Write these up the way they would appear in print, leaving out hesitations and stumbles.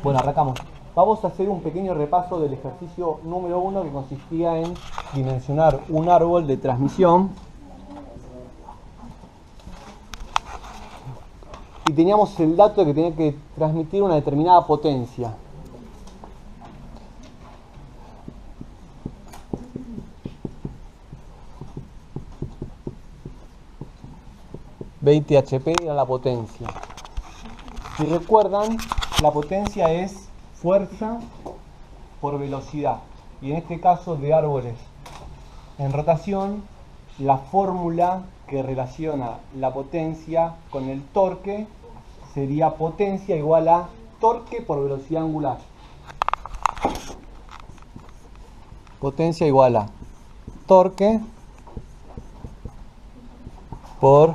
Bueno, arrancamos. Vamos a hacer un pequeño repaso del ejercicio número 1 que consistía en dimensionar un árbol de transmisión. Y teníamos el dato de que tenía que transmitir una determinada potencia. $20 HP era la potencia. Si recuerdan, la potencia es fuerza por velocidad. Y en este caso de árboles en rotación, la fórmula que relaciona la potencia con el torque sería potencia igual a torque por velocidad angular. Potencia igual a torque por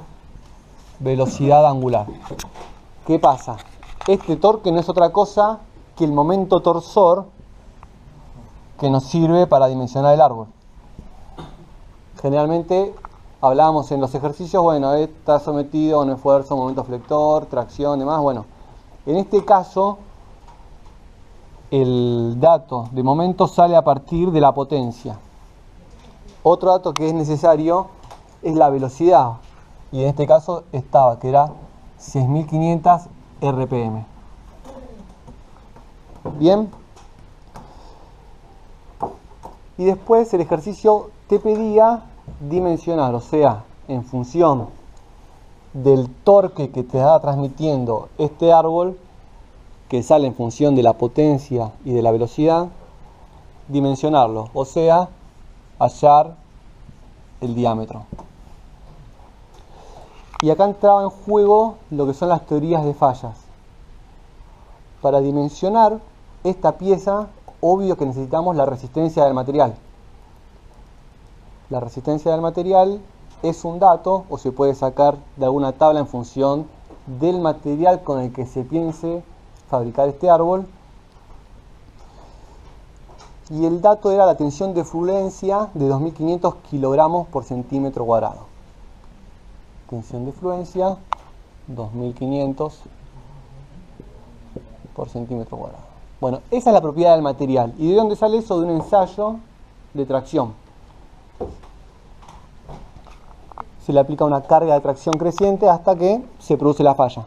velocidad angular. ¿Qué pasa? Este torque no es otra cosa que el momento torsor que nos sirve para dimensionar el árbol. Generalmente hablábamos en los ejercicios, bueno, está sometido a un esfuerzo, momento flector, tracción, demás. Bueno, en este caso el dato de momento sale a partir de la potencia. Otro dato que es necesario es la velocidad. Y en este caso estaba, que era 6.500 RPM. Bien. Y después el ejercicio te pedía dimensionar, o sea, en función del torque que te está transmitiendo este árbol, que sale en función de la potencia y de la velocidad, dimensionarlo, o sea, hallar el diámetro. Y acá entraba en juego lo que son las teorías de fallas. Para dimensionar esta pieza, obvio que necesitamos la resistencia del material. La resistencia del material es un dato, o se puede sacar de alguna tabla en función del material con el que se piense fabricar este árbol. Y el dato era la tensión de fluencia de 2.500 kilogramos por centímetro cuadrado. Tensión de fluencia 2.500 por centímetro cuadrado. Bueno, esa es la propiedad del material. ¿Y de dónde sale eso? De un ensayo de tracción. Se le aplica una carga de tracción creciente hasta que se produce la falla.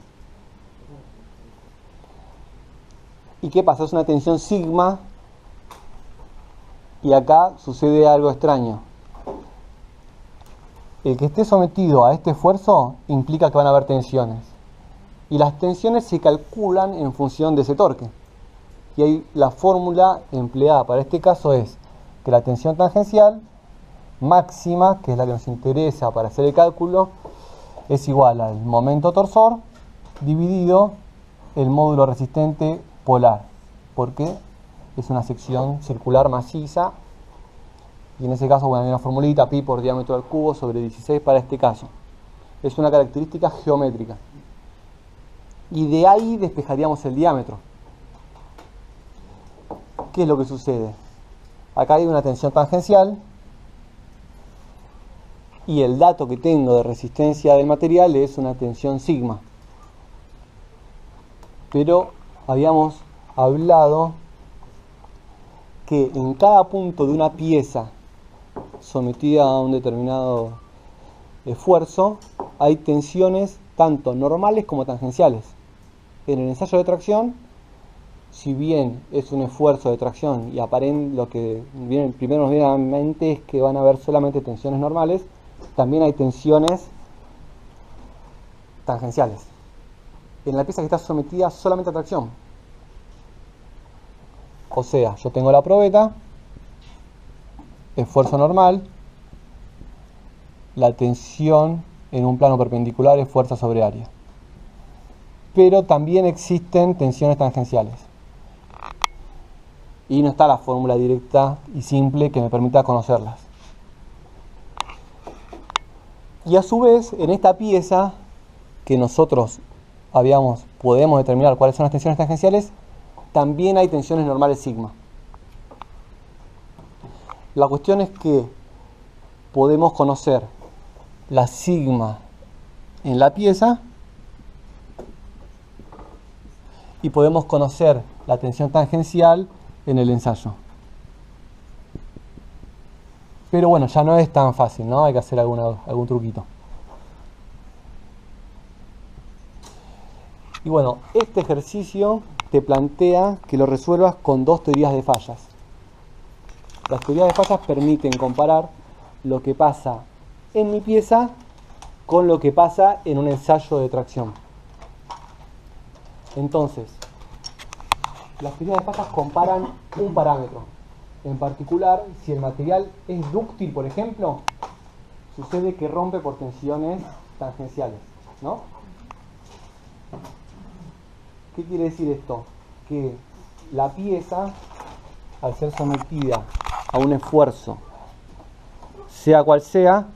¿Y qué pasa? Es una tensión sigma y acá sucede algo extraño. El que esté sometido a este esfuerzo implica que van a haber tensiones. Y las tensiones se calculan en función de ese torque. Y ahí la fórmula empleada para este caso es que la tensión tangencial máxima, que es la que nos interesa para hacer el cálculo, es igual al momento torsor dividido el módulo resistente polar, porque es una sección circular maciza. Y en ese caso, bueno, hay una formulita, pi por diámetro al cubo sobre 16 para este caso. Es una característica geométrica. Y de ahí despejaríamos el diámetro. ¿Qué es lo que sucede? Acá hay una tensión tangencial. Y el dato que tengo de resistencia del material es una tensión sigma. Pero habíamos hablado que en cada punto de una pieza sometida a un determinado esfuerzo, hay tensiones tanto normales como tangenciales. En el ensayo de tracción, si bien es un esfuerzo de tracción y lo que primero nos viene a la mente es que van a haber solamente tensiones normales, también hay tensiones tangenciales. En la pieza que está sometida solamente a tracción. O sea, yo tengo la probeta, esfuerzo normal, la tensión en un plano perpendicular es fuerza sobre área. Pero también existen tensiones tangenciales. Y no está la fórmula directa y simple que me permita conocerlas. Y a su vez, en esta pieza que nosotros podemos determinar cuáles son las tensiones tangenciales, también hay tensiones normales sigma. La cuestión es que podemos conocer la sigma en la pieza y podemos conocer la tensión tangencial en el ensayo. Pero bueno, ya no es tan fácil, ¿no? Hay que hacer algún truquito. Y bueno, este ejercicio te plantea que lo resuelvas con dos teorías de fallas. Las teorías de fallas permiten comparar lo que pasa en mi pieza con lo que pasa en un ensayo de tracción. Entonces, las teorías de fallas comparan un parámetro. En particular, si el material es dúctil, por ejemplo, sucede que rompe por tensiones tangenciales, ¿no? ¿Qué quiere decir esto? Que la pieza, al ser sometida a un esfuerzo, sea cual sea,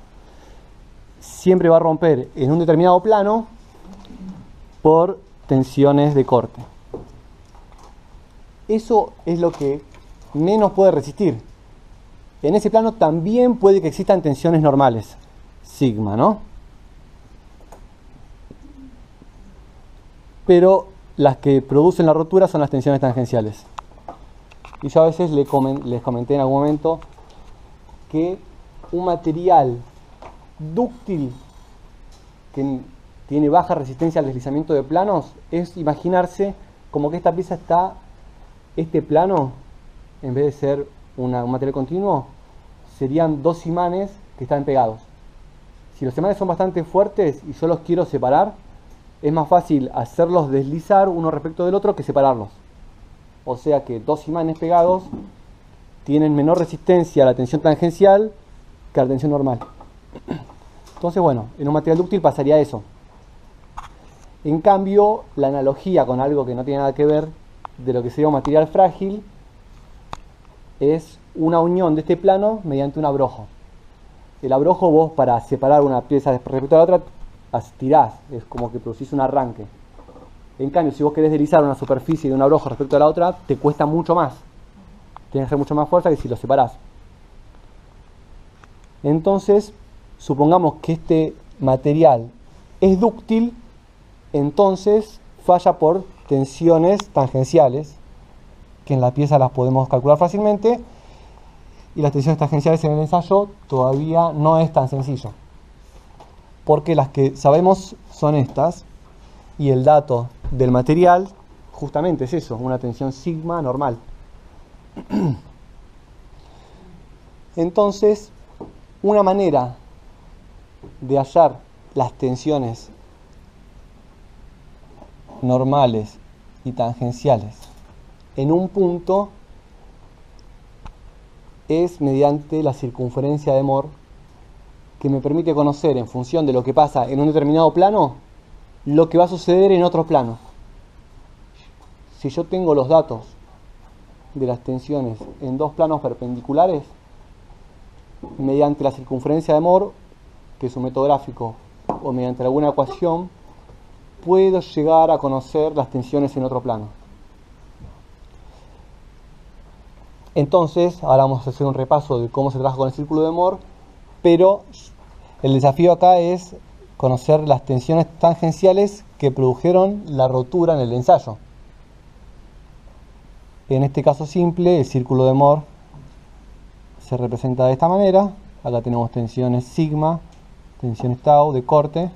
siempre va a romper en un determinado plano por tensiones de corte. Eso es lo que menos puede resistir. En ese plano también puede que existan tensiones normales, sigma, ¿no? Pero las que producen la rotura son las tensiones tangenciales. Y yo a veces les comenté en algún momento que un material dúctil que tiene baja resistencia al deslizamiento de planos es imaginarse como que esta pieza está, este plano, en vez de ser un material continuo, serían dos imanes que están pegados. Si los imanes son bastante fuertes y yo los quiero separar, es más fácil hacerlos deslizar uno respecto del otro que separarlos. O sea que dos imanes pegados tienen menor resistencia a la tensión tangencial que a la tensión normal. Entonces, bueno, en un material dúctil pasaría eso. En cambio, la analogía con algo que no tiene nada que ver de lo que sería un material frágil es una unión de este plano mediante un abrojo. El abrojo, vos para separar una pieza respecto a la otra tirás, es como que producís un arranque. En cambio, si vos querés deslizar una superficie de un abrojo respecto a la otra, te cuesta mucho más. Tienes que hacer mucho más fuerza que si lo separás. Entonces, supongamos que este material es dúctil, entonces falla por tensiones tangenciales, que en la pieza las podemos calcular fácilmente, y las tensiones tangenciales en el ensayo todavía no es tan sencillo, porque las que sabemos son estas, y el dato del material justamente es eso, una tensión sigma normal. Entonces, una manera de hallar las tensiones normales y tangenciales en un punto es mediante la circunferencia de Mohr, que me permite conocer en función de lo que pasa en un determinado plano lo que va a suceder en otro plano. Si yo tengo los datos de las tensiones en dos planos perpendiculares, mediante la circunferencia de Mohr, que es un método gráfico, o mediante alguna ecuación, puedo llegar a conocer las tensiones en otro plano. Entonces, ahora vamos a hacer un repaso de cómo se trabaja con el círculo de Mohr, pero el desafío acá es conocer las tensiones tangenciales que produjeron la rotura en el ensayo. En este caso simple, el círculo de Mohr se representa de esta manera. Acá tenemos tensiones sigma, tensiones tau de corte,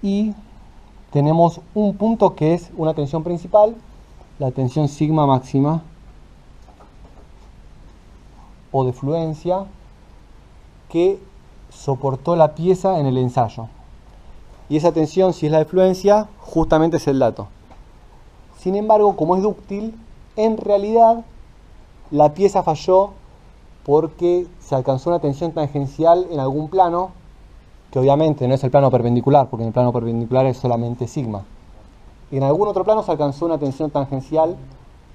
y tenemos un punto que es una tensión principal, la tensión sigma máxima o de fluencia, que soportó la pieza en el ensayo. Y esa tensión, si es la de fluencia, justamente es el dato. Sin embargo, como es dúctil, en realidad la pieza falló porque se alcanzó una tensión tangencial en algún plano, que obviamente no es el plano perpendicular, porque en el plano perpendicular es solamente sigma. En algún otro plano se alcanzó una tensión tangencial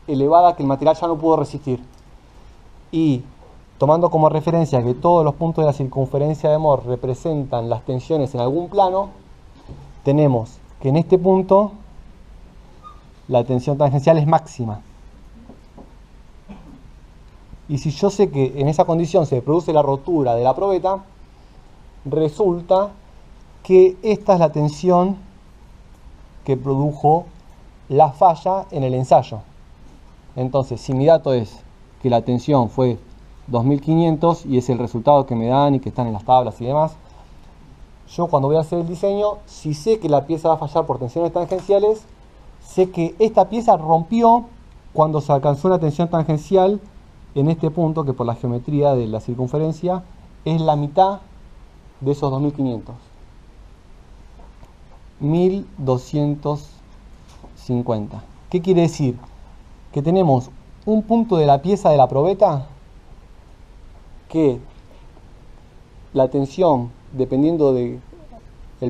elevada que el material ya no pudo resistir. Y tomando como referencia que todos los puntos de la circunferencia de Mohr representan las tensiones en algún plano, tenemos que en este punto la tensión tangencial es máxima. Y si yo sé que en esa condición se produce la rotura de la probeta, resulta que esta es la tensión que produjo la falla en el ensayo. Entonces, si mi dato es que la tensión fue 2500 y es el resultado que me dan y que están en las tablas y demás, yo cuando voy a hacer el diseño, si sé que la pieza va a fallar por tensiones tangenciales, sé que esta pieza rompió cuando se alcanzó una tensión tangencial en este punto, que por la geometría de la circunferencia es la mitad de esos 2500. 1250. ¿Qué quiere decir? Que tenemos un punto de la pieza de la probeta que la tensión, dependiendo del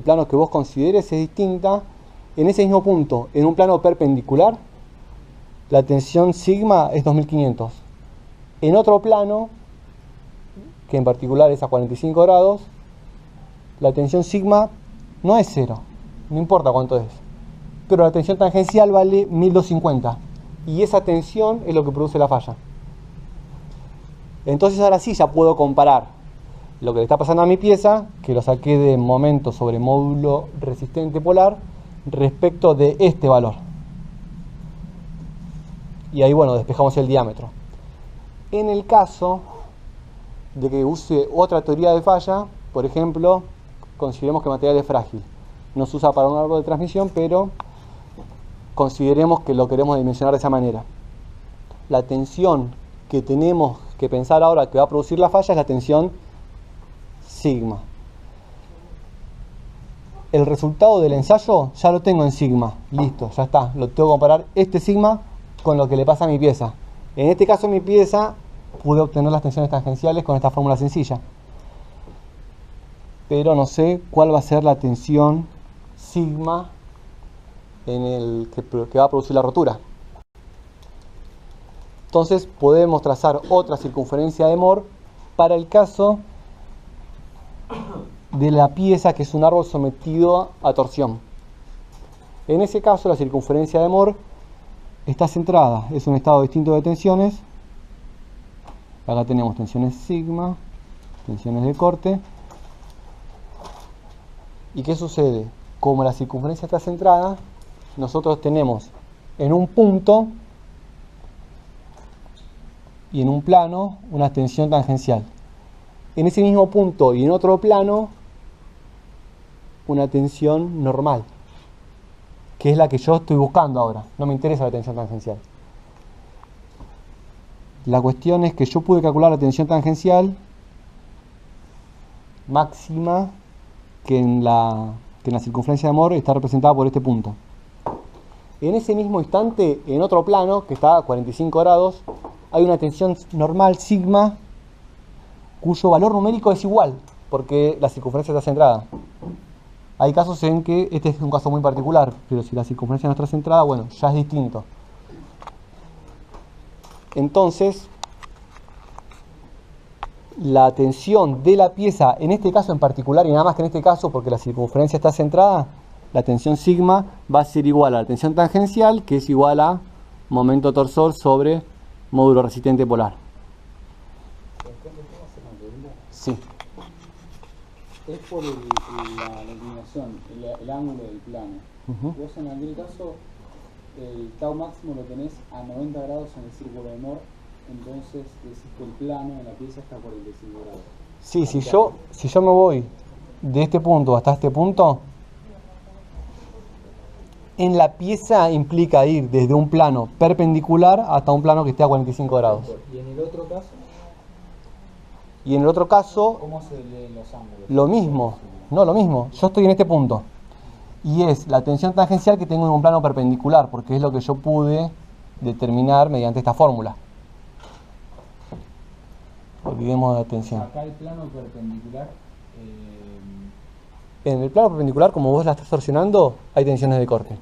plano que vos consideres, es distinta. En ese mismo punto, en un plano perpendicular, la tensión sigma es 2500. En otro plano, que en particular es a 45 grados, la tensión sigma no es 0, no importa cuánto es, pero la tensión tangencial vale 1250 y esa tensión es lo que produce la falla. Entonces ahora sí ya puedo comparar lo que le está pasando a mi pieza, que lo saqué de momento sobre módulo resistente polar, respecto de este valor. Y ahí, bueno, despejamos el diámetro. En el caso de que use otra teoría de falla, por ejemplo, consideremos que el material es frágil. No se usa para un árbol de transmisión, pero consideremos que lo queremos dimensionar de esa manera. La tensión que tenemos que pensar ahora que va a producir la falla es la tensión sigma. El resultado del ensayo ya lo tengo en sigma, listo, ya está. Lo tengo que comparar este sigma con lo que le pasa a mi pieza. En este caso mi pieza pude obtener las tensiones tangenciales con esta fórmula sencilla, pero no sé cuál va a ser la tensión sigma en el que va a producir la rotura. Entonces podemos trazar otra circunferencia de Moore para el caso de la pieza que es un árbol sometido a torsión. En ese caso la circunferencia de Moore está centrada, es un estado distinto de tensiones. Acá tenemos tensiones sigma, tensiones de corte. ¿Y qué sucede? Como la circunferencia está centrada, nosotros tenemos en un punto y en un plano una tensión tangencial. En ese mismo punto y en otro plano una tensión normal, que es la que yo estoy buscando ahora. No me interesa la tensión tangencial. La cuestión es que yo pude calcular la tensión tangencial máxima que en la circunferencia de Moore está representada por este punto. En ese mismo instante, en otro plano, que está a 45 grados, hay una tensión normal sigma, cuyo valor numérico es igual, porque la circunferencia está centrada. Hay casos en que, este es un caso muy particular, pero si la circunferencia no está centrada, bueno, ya es distinto. Entonces, la tensión de la pieza, en este caso en particular, y nada más que en este caso, porque la circunferencia está centrada, la tensión sigma va a ser igual a la tensión tangencial, que es igual a momento torsor sobre módulo resistente polar. Sí. Es por la inclinación, el ángulo del plano. Vos en aquel caso, el tau máximo lo tenés a 90 grados en el círculo de Moore, entonces decís que el plano en la pieza está a 45 grados. Sí, si yo me voy de este punto hasta este punto, en la pieza implica ir desde un plano perpendicular hasta un plano que esté a 45 grados. ¿Y en el otro caso? Y en el otro caso, ¿Cómo se leen los ángulos? lo mismo. No, lo mismo. Yo estoy en este punto. Y es la tensión tangencial que tengo en un plano perpendicular, porque es lo que yo pude determinar mediante esta fórmula. Olvidemos la tensión. Acá el plano perpendicular. En el plano perpendicular, como vos la estás torsionando, hay tensiones de corte.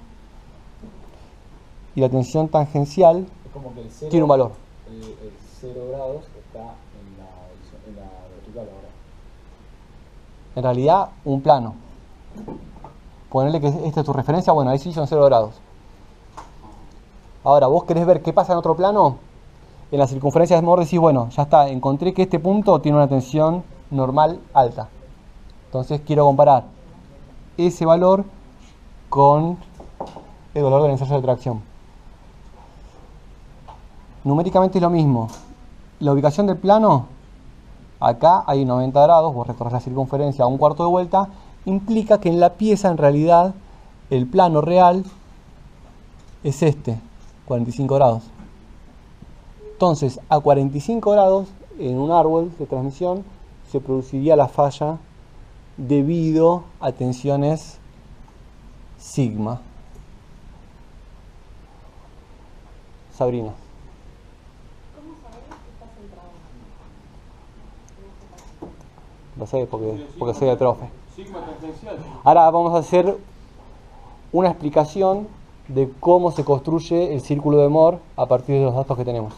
Y la tensión tangencial Es como que el cero, tiene un valor. El 0 grados está en la vertical ahora. En realidad, un plano. Ponerle que esta es tu referencia, bueno, ahí sí son 0 grados. Ahora, vos querés ver qué pasa en otro plano. En la circunferencia de Moore decís, bueno, ya está, encontré que este punto tiene una tensión normal alta. Entonces quiero comparar ese valor con el valor del ensayo de tracción. Numéricamente es lo mismo. La ubicación del plano, acá hay 90 grados, vos recorres la circunferencia a un cuarto de vuelta, implica que en la pieza en realidad el plano real es este, 45 grados. Entonces, a 45 grados, en un árbol de transmisión, se produciría la falla debido a tensiones sigma. Sabrina. ¿Cómo sabemos si está centrado? Lo sé porque soy de profe. Sigma tangencial. Ahora vamos a hacer una explicación de cómo se construye el círculo de Moore a partir de los datos que tenemos.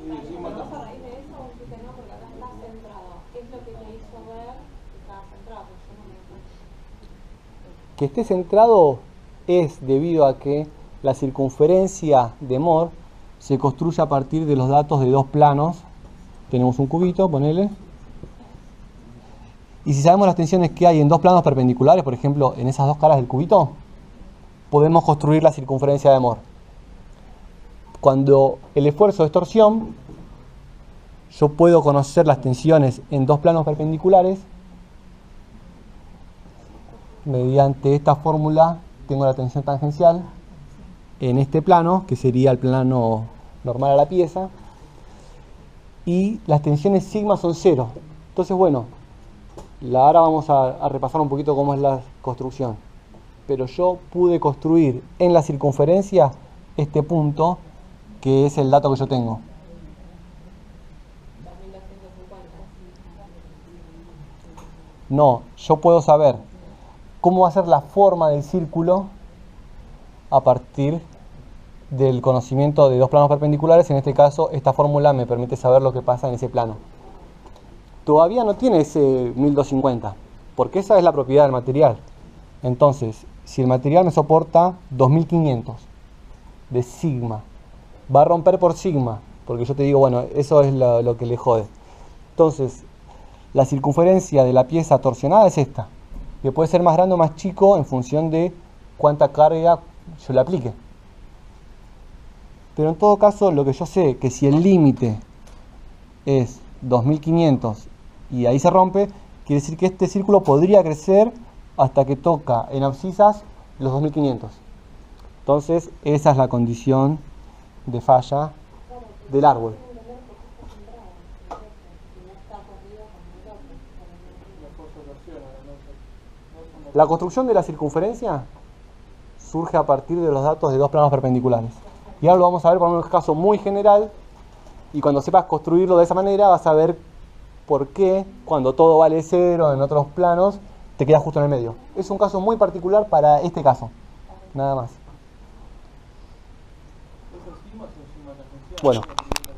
Pero vos a raíz de eso vos dijiste no, porque acá está centrado. ¿Qué es lo que te hizo ver que estaba centrado? Porque yo no me di cuenta. Que esté centrado es debido a que la circunferencia de Moore se construye a partir de los datos de dos planos. Tenemos un cubito, ponele. Y si sabemos las tensiones que hay en dos planos perpendiculares, por ejemplo, en esas dos caras del cubito, podemos construir la circunferencia de Moore. Cuando el esfuerzo es torsión, yo puedo conocer las tensiones en dos planos perpendiculares. Mediante esta fórmula tengo la tensión tangencial en este plano, que sería el plano normal a la pieza, y las tensiones sigma son 0. Entonces, bueno, ahora vamos a repasar un poquito cómo es la construcción. Pero yo pude construir en la circunferencia este punto, que es el dato que yo tengo. 2250. No, yo puedo saber cómo va a ser la forma del círculo a partir del conocimiento de dos planos perpendiculares. En este caso, esta fórmula me permite saber lo que pasa en ese plano. Todavía no tiene ese 1250, porque esa es la propiedad del material. Entonces, si el material me soporta 2500 de sigma, va a romper por sigma, porque yo te digo, bueno, eso es lo que le jode. Entonces, la circunferencia de la pieza torsionada es esta, que puede ser más grande o más chico en función de cuánta carga yo le aplique. Pero en todo caso, lo que yo sé, que si el límite es 2500 y ahí se rompe, quiere decir que este círculo podría crecer hasta que toca en abscisas los 2500. Entonces, esa es la condición de falla del árbol. La construcción de la circunferencia surge a partir de los datos de dos planos perpendiculares. Y ahora lo vamos a ver por un caso muy general, y cuando sepas construirlo de esa manera vas a ver por qué cuando todo vale 0 en otros planos te quedas justo en el medio. Es un caso muy particular para este caso, nada más. ¿Es el sigma o el sigma tangencial? Bueno.